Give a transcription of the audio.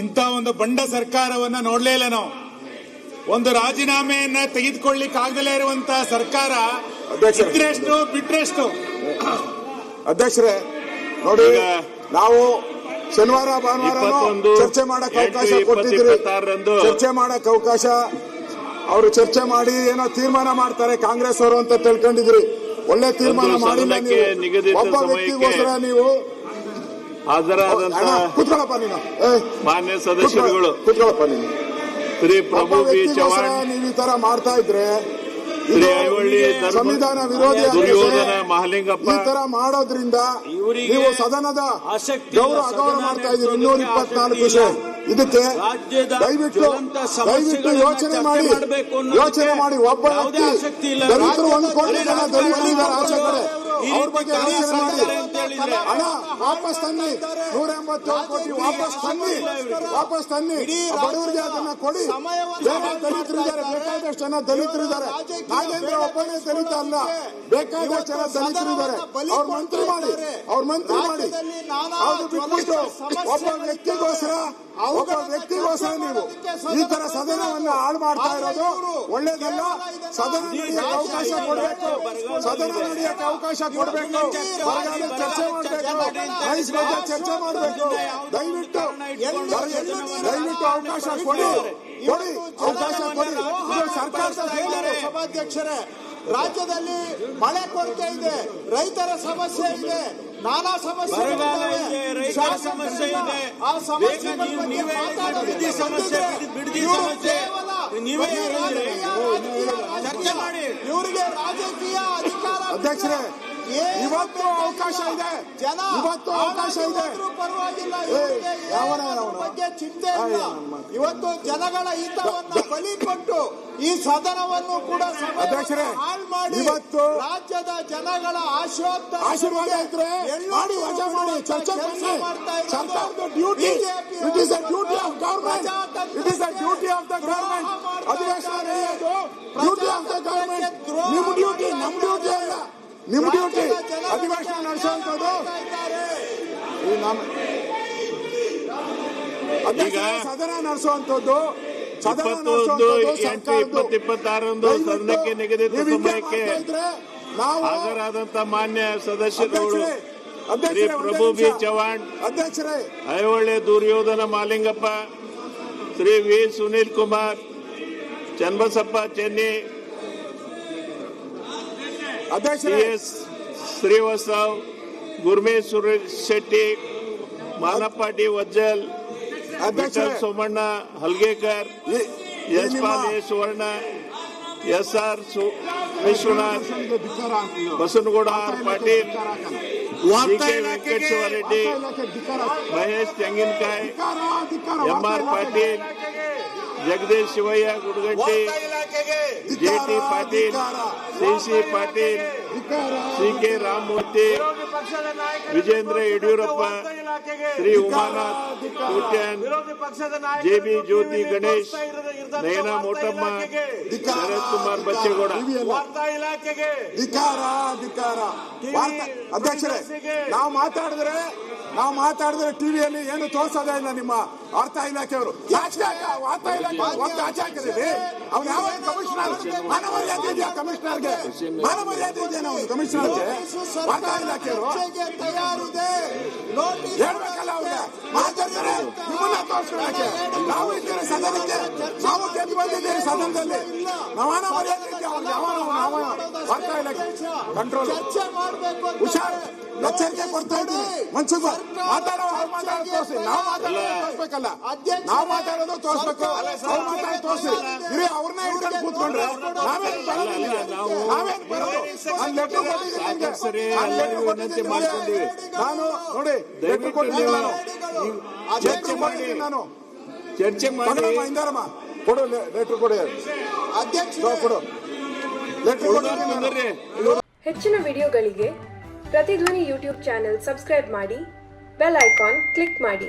ಇಂಥ ಒಂದು ಬಂಡ ಸರ್ಕಾರವನ್ನ ನೋಡ್ಲೇ ಇಲ್ಲ ನಾವು. ಒಂದು ರಾಜೀನಾಮೆಯನ್ನ ತೆಗೆದುಕೊಳ್ಳಿಕ್ಕಾಗದಲೇ ಇರುವಂತಹ ಸರ್ಕಾರ ಇದ್ರೆಷ್ಟು ಬಿಟ್ರೆಷ್ಟು. ಅಧ್ಯಕ್ಷರೇ ನೋಡಿ, ನಾವು ಶನಿವಾರ ಭಾನುವಾರ ಚರ್ಚೆ ಮಾಡಕ್ ಅವಕಾಶ ಕೊಟ್ಟಿದ್ರಿ. ಚರ್ಚೆ ಮಾಡಕ್ ಅವಕಾಶ, ಅವರು ಚರ್ಚೆ ಮಾಡಿ ಏನೋ ತೀರ್ಮಾನ ಮಾಡ್ತಾರೆ ಕಾಂಗ್ರೆಸ್ ಅವರು ಅಂತ ತಿಳ್ಕೊಂಡಿದ್ರಿ. ಒಳ್ಳೆ ತೀರ್ಮಾನ ಮಾಡಿಲ್ಲ. ಒಬ್ಬ ವ್ಯಕ್ತಿಗೋಸ್ಕರ ನೀವು ಕುತ್ಕೊಳ್ಳಪ್ಪ, ನೀನು ಮಾನ್ಯ ಸದಸ್ಯರುಗಳು, ಕುತ್ಕೊಳ್ಳಪ್ಪ ನೀನು. ಶ್ರೀ ಪ್ರಭು ಬಿ ಚವಾಣ್ ನೀವು ಈ ತರ ಮಾಡ್ತಾ ಇದ್ರೆ ಸಂವಿಧಾನ ವಿರೋಧಿ. ಮಹಾಲಿಂಗಪ್ಪ ಈ ತರ ಮಾಡೋದ್ರಿಂದ ನೀವು ಸದನದ ಗೌರವ ಅಗೌರವ ಮಾಡ್ತಾ ಇದ್ದೀರಿ. 224 ವಿಷಯ. ಇದಕ್ಕೆ ದಯವಿಟ್ಟು ಯೋಚನೆ ಮಾಡಿ ಒಬ್ಬ ವ್ಯಕ್ತಿ ದಲಿತರು 1 ಕೋಟಿ ಜನ ದಲಿತರಿದ್ದಾರೆ ಆಚೆ ಕಡೆ, ಅವ್ರ ಬಗ್ಗೆ ಯೋಚನೆ ಮಾಡಿ. ಹಣ ವಾಪಸ್ ತನ್ನಿ, 187 ಕೋಟಿ ವಾಪಸ್ ತನ್ನಿ. ಬಡವರಿಗೆ ಅದನ್ನ ಕೊಡಿ. ಬೇರೆ ದಲಿತರಿದ್ದಾರೆ, ಬೇಕಾದಷ್ಟು ಜನ ದಲಿತರಿದ್ದಾರೆ. ನಾಗೇಂದ್ರ ಒಬ್ಬನೇ ದಲಿತ ಅಲ್ಲ, ಬೇಕಾದಷ್ಟು ಜನ ದಲಿತರಿದ್ದಾರೆ. ಅವ್ರ ಮಂತ್ರಿ ಮಾಡಿ. ಅವ್ರು ಬಿಟ್ಬಿಟ್ಟು ಒಬ್ಬ ವ್ಯಕ್ತಿಗೋಸ್ಕರ ನೀವು ಈ ತರ ಸದನವನ್ನು ಹಾಳು ಮಾಡ್ತಾ ಇರೋದು ಒಳ್ಳೇದಲ್ಲ. ಸದನ ನಡೆಯಕ್ಕೆ ಅವಕಾಶ ಕೊಡಬೇಕು. ಹೊರಗಡೆ ಚರ್ಚೆ ಮಾಡಬೇಕು, ರೈಸ್ ಬಗ್ಗೆ ಚರ್ಚೆ ಮಾಡಬೇಕು. ದಯವಿಟ್ಟು ಅವಕಾಶ ಕೊಡಿ. ಸರ್ಕಾರ ಸಭಾಧ್ಯಕ್ಷರೇ, ರಾಜ್ಯದಲ್ಲಿ ಮಳೆ ಕೊರತೆ ಇದೆ, ರೈತರ ಸಮಸ್ಯೆ ಇದೆ, ನಾನಾ ಸಮಸ್ಯೆ ಇದೆ. ಆ ಸಮಸ್ಯೆ ಇವರಿಗೆ ರಾಜಕೀಯ ಅಧಿಕಾರ. ಅಧ್ಯಕ್ಷರೇ, ಇವತ್ತು ಅವಕಾಶ ಇದೆ, ಪರವಾಗಿಲ್ಲ. ಬಗ್ಗೆ ಚಿಂತೆ ಇಲ್ಲ. ಇವತ್ತು ಜನಗಳ ಹಿತವನ್ನು ಬಲಿ ಕೊಟ್ಟು ಈ ಸದನವನ್ನು ಕೂಡ ಹಾಳು ಮಾಡಿ ಇವತ್ತು ರಾಜ್ಯದ ಜನಗಳ ಆಶೀರ್ವಾದ ಇದ್ರೆ ಮಾಡಿ, ವಜಾ ಮಾಡಿ, ಚರ್ಚೆ ಮಾಡ್ತಾ ಸರ್ಕಾರದ duty. It is a duty of government. ಅಧಿವೇಶನ ನಡೆಯೋದು ಡ್ಯೂಟಿ ಆಫ್ ದ ಗವರ್ಮೆಂಟ್. ನಿಮ್ಮ ಡ್ಯೂಟಿ, ನಮ್ಮ ಡ್ಯೂಟಿ ಅಲ್ಲ. ನಿಮ್ಮ ಡ್ಯೂಟಿ ಅಧಿವೇಶನ ನಡೆಸುವಂಥದ್ದು. ಸದನ ನಡೆಸುವಂಥದ್ದು 21/8/2026 ಸದನಕ್ಕೆ ನಿಗದಿತ ಸಮಯಕ್ಕೆ ಹಾಜರಾದಂತ ಮಾನ್ಯ ಸದಸ್ಯರುಗಳು Shri Prabhu B Chavan, Aihole Duryodhana Malingappa, Shri V Sunil Kumar, Channabasappa Chenni, CS Srivastav, Gurmesh Shetty, Manappa D Vajjal, Vittal Somanna Halgekar, Yashpal A Suvarna, SR Vishwanath, Basanagouda R Patil, DK Venkateshwara Reddy, Mahesh Tenginakai, MR Patil, Jagadish Shivaiah ಗುಡಗಟ್ಟಿ, JT Patil, CC Patil, CK Ramamurthy, Vijendra Yediyurappa, Shri Umanath ಕೂಟ್ಯಾನ್, JB ಜ್ಯೋತಿ ಗಣೇಶ್, ನಯನಾ ಮೋಟಮ್ಮ, ಶರತ್ ಕುಮಾರ್ ಬಚ್ಚೇಗೌಡ. ಅಧ್ಯಕ್ಷರೇ, ನಾವು ಮಾತಾಡಿದ್ರೆ ಟಿವಿಯಲ್ಲಿ ಏನು ತೋರಿಸೋದೇ ಇಲ್ಲ. ನಿಮ್ಮ ವಾರ್ತಾ ಇಲಾಖೆಯವರು ವಾರ್ತಾ ಇಲಾಖೆ ಆಚೆ ಹಾಕಿದ್ದೀವಿ. ಅವ್ನು ಯಾವ ಕಮಿಷನರ್? ಮಾನವರ್ಯಾದೆ ಇದೆಯಾ ಕಮಿಷನರ್ಗೆ? ಮಾನವರ್ಯಾದೆ ಇದೆಯಾ ನಾವು ಕಮಿಷನರ್ಗೆ? ವಾರ್ತಾ ಇಲಾಖೆಯವರು ಹೇಳ್ಬೇಕಲ್ಲ ಅವ್ರಿಗೆ. ಮಾತಾಡ್ತಾರೆ, ನಿಮ್ಮನ್ನ ತೋರಿಸ್ಕೊಳಕ್ಕೆ. ನಾವು ಇದ್ದೇವೆ ಸದನಕ್ಕೆ, ನಾವು ಗೆದ್ದು ಬಂದಿದ್ದೇವೆ ಸದನದಲ್ಲಿ. ಮಾನವರ್ಯಾದೆ ಇದೆಯಾ ಅವ್ರಿಗೆ? ಯಾವ ವಾರ್ತಾ ಇಲಾಖೆ ಕಂಟ್ರೋಲ್ ಹುಷಾರ್ ಎಚ್ಚರಿಕೆ ಕೊಡ್ತಾ ಇದ್ದೀವಿ. ಮನ್ಸುಖ ಮಾತಾಡೋದು ತೋರಿಸಿ, ನಾವು ತೋರಿಸ್ಬೇಕಲ್ಲ. ನಾವು ಮಾತಾಡೋದು ತೋರಿಸ್ಬೇಕು, ಅವ್ರು ಮಾತಾಡೋದು ತೋರಿಸಿ. ಇರಿ, ಅವ್ರನ್ನೇ ಹಿಡ್ಕೊಂಡು ಕೂತ್ಕೊಂಡ್ರೆ ನಾವೇನು ಬರೋದು? ನಾನು ಲೆಟರ್ ಕೊಟ್ಟಿದ್ದೀನಿ. ನಾನು ನೋಡಿ ಲೆಟರ್ ಕೊಟ್ಟಿದ್ದೀನಿ. ನಾನು ಚರ್ಚೆ ಮಾಡಿ ಇಂದಾರಮ್ಮ ಕೊಡು, ಲೆಟರ್ ಕೊಡಿ. ಕೊಡು ಲೆಟರ್ ಕೊಡಿ. ಹೆಚ್ಚಿನ ವಿಡಿಯೋಗಳಿಗೆ ಪ್ರತಿಧ್ವನಿ ಯೂಟ್ಯೂಬ್ ಚಾನೆಲ್ ಸಬ್ಸ್ಕ್ರೈಬ್ ಮಾಡಿ, ಬೆಲ್ ಐಕಾನ್ ಕ್ಲಿಕ್ ಮಾಡಿ.